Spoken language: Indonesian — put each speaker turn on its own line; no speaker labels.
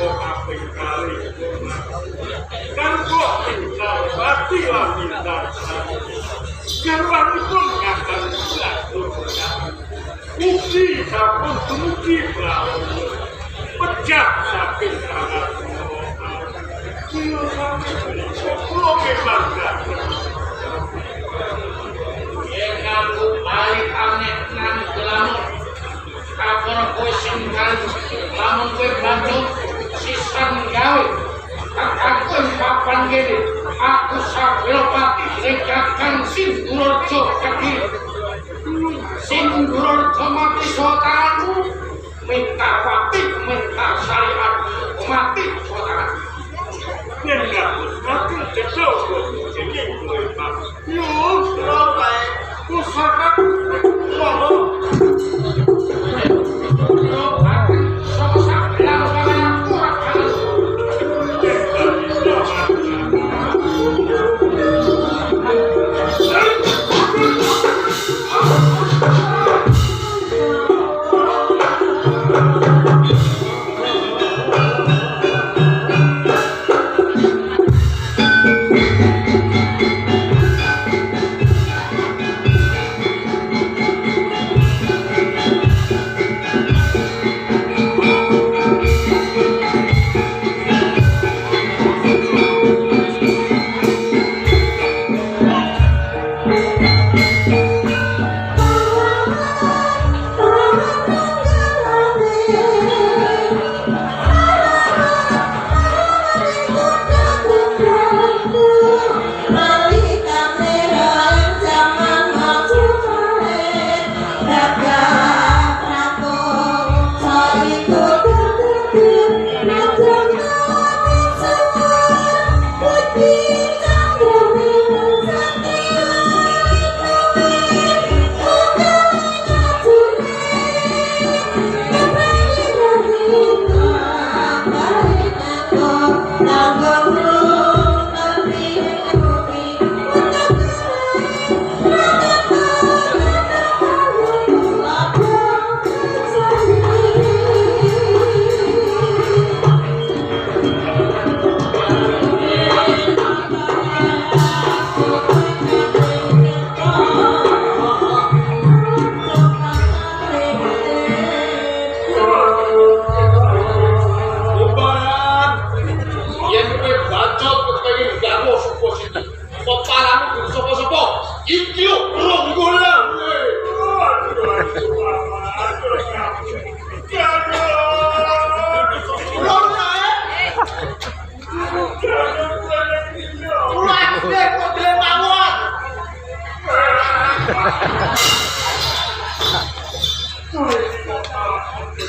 kok kaping kali kan kok tinggal pati lah bintang garwanipun ngakal latur ugi sampun dumugi prawu pecah saking tangan kula memang gak yen aku balik aneh nang gelamun kapur kowe sing lamun kowe bantu sisan gawe aku papan kene aku Sabelopati Rekakan Sindurarja Kaki Sindurarja mati sotanganmu minta pati minta syariat mati sotangan yen gabus mati jejok jeneng kowe Pak yo ora usahakan wae
Ha ha ha.